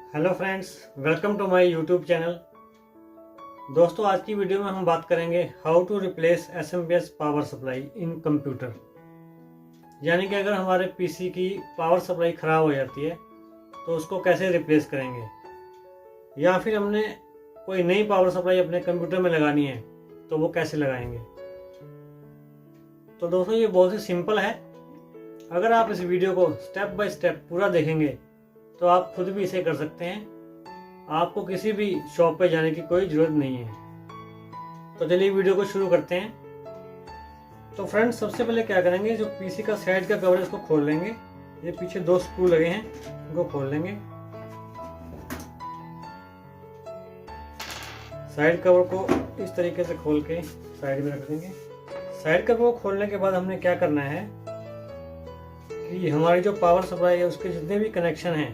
Hello friends, welcome to my YouTube channel. दोस्तों, आज की वीडियो में हम बात करेंगे how to replace SMPS power supply in computer. यानी कि अगर हमारे पीसी की पावर सप्लाई ख़राब हो जाती है तो उसको कैसे रिप्लेस करेंगे, या फिर हमने कोई नई पावर सप्लाई अपने कंप्यूटर में लगानी है तो वो कैसे लगाएंगे। तो दोस्तों, ये बहुत ही सिंपल है। अगर आप इस वीडियो को स्टेप बाय स्टेप पूरा देखेंगे तो आप खुद भी इसे कर सकते हैं। आपको किसी भी शॉप पे जाने की कोई ज़रूरत नहीं है। तो चलिए वीडियो को शुरू करते हैं। तो फ्रेंड्स, सबसे पहले क्या करेंगे, जो पीसी का साइड का कवर है इसको खोल लेंगे। ये पीछे दो स्क्रू लगे हैं, इनको खोल लेंगे। साइड कवर को इस तरीके से खोल के साइड में रख देंगे। साइड कवर को खोलने के बाद हमने क्या करना है कि हमारी जो पावर सप्लाई है उसके जितने भी कनेक्शन हैं,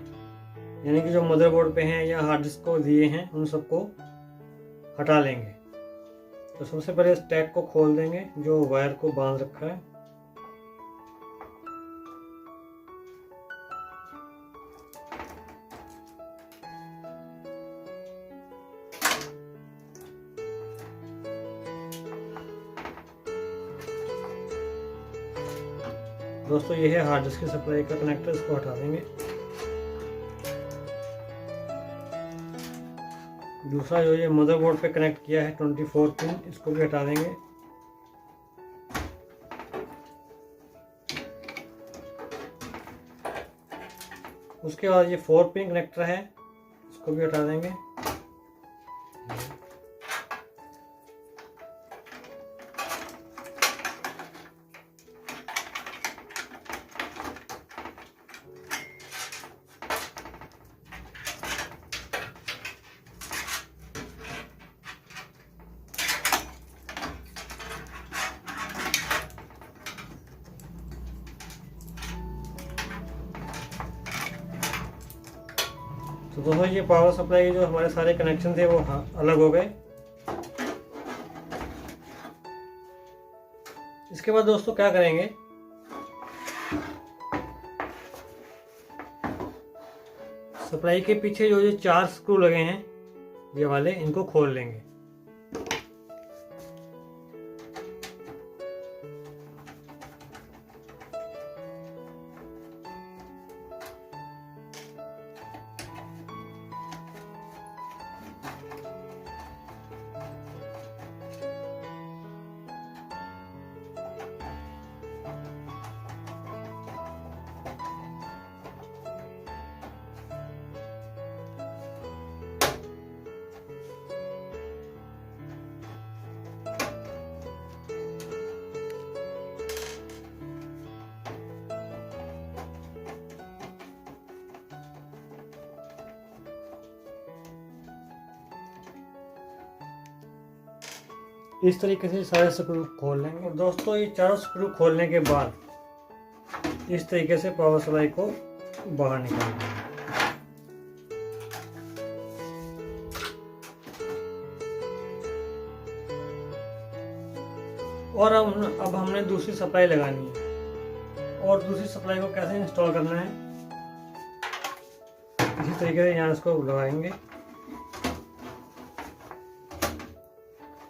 यानी कि जो मदरबोर्ड पे हैं या हार्ड डिस्क को दिए हैं, उन सबको हटा लेंगे। तो सबसे पहले इस टैग को खोल देंगे जो वायर को बांध रखा है। दोस्तों, ये है हार्ड डिस्क की सप्लाई का कनेक्टर, इसको हटा देंगे। दूसरा जो ये मदरबोर्ड पे कनेक्ट किया है 24 पिन, इसको भी हटा देंगे। उसके बाद ये 4 पिन कनेक्टर है, इसको भी हटा देंगे। तो दोस्तों, ये पावर सप्लाई के जो हमारे सारे कनेक्शन थे वो अलग हो गए। इसके बाद दोस्तों क्या करेंगे, सप्लाई के पीछे जो 4 स्क्रू लगे हैं ये वाले, इनको खोल लेंगे। इस तरीके से सारे स्क्रू खोल लेंगे। दोस्तों, ये चारों स्क्रू खोलने के बाद इस तरीके से पावर सप्लाई को बाहर निकाल देंगे। और अब हमने दूसरी सप्लाई लगानी है। और दूसरी सप्लाई को कैसे इंस्टॉल करना है, इसी तरीके से यहाँ इसको लगाएंगे।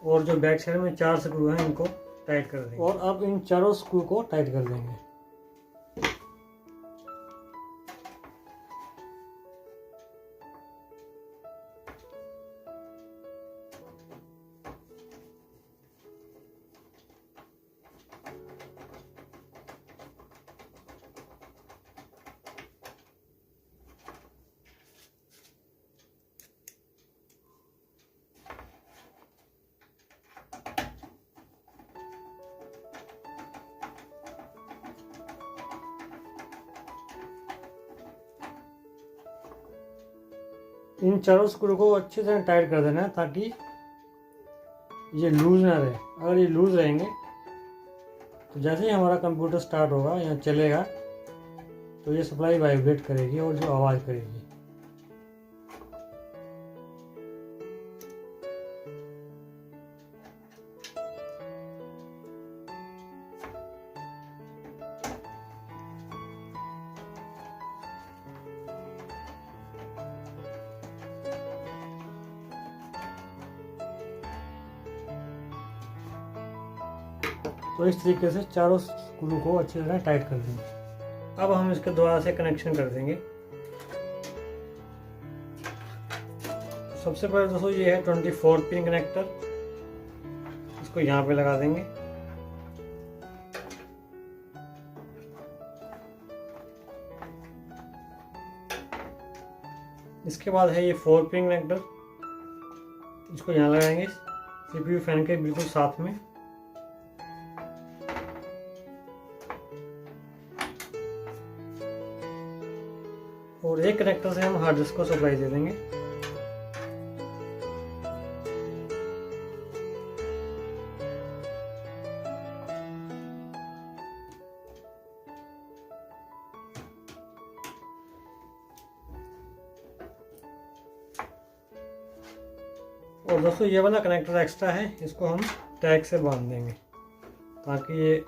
और जो बैक साइड में 4 स्क्रू हैं इनको टाइट कर देंगे। और अब इन चारों स्क्रू को टाइट कर देंगे। इन चारों स्क्रू को अच्छे से टाइट कर देना है ताकि ये लूज ना रहे। अगर ये लूज रहेंगे तो जैसे ही हमारा कंप्यूटर स्टार्ट होगा या चलेगा तो ये सप्लाई वाइब्रेट करेगी और जो आवाज़ करेगी। तो इस तरीके से चारों स्क्रू को अच्छी तरह टाइट कर देंगे। अब हम इसके दोबारा से कनेक्शन कर देंगे। तो सबसे पहले दोस्तों ये है 24 पिन कनेक्टर, इसको यहाँ पे लगा देंगे। इसके बाद है ये 4 पिन कनेक्टर, इसको यहाँ लगाएंगे CPU फैन के बिल्कुल साथ में। और एक कनेक्टर से हम हार्ड डिस्क को सप्लाई दे देंगे। और दोस्तों ये वाला कनेक्टर एक्स्ट्रा है, इसको हम टैग से बांध देंगे ताकि ये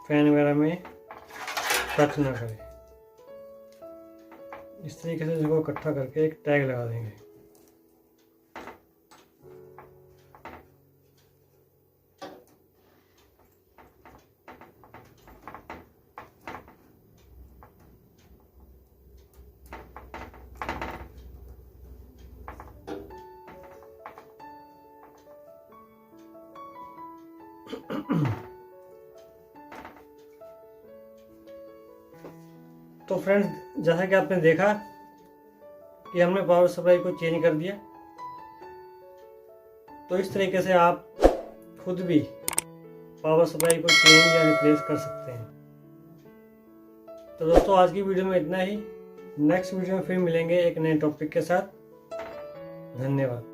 फैन वगैरह में टच ना करे। इस तरीके से इसको इकट्ठा करके एक टैग लगा देंगे। तो फ्रेंड्स, जैसा कि आपने देखा कि हमने पावर सप्लाई को चेंज कर दिया, तो इस तरीके से आप खुद भी पावर सप्लाई को चेंज या रिप्लेस कर सकते हैं। तो दोस्तों आज की वीडियो में इतना ही। नेक्स्ट वीडियो में फिर मिलेंगे एक नए टॉपिक के साथ। धन्यवाद।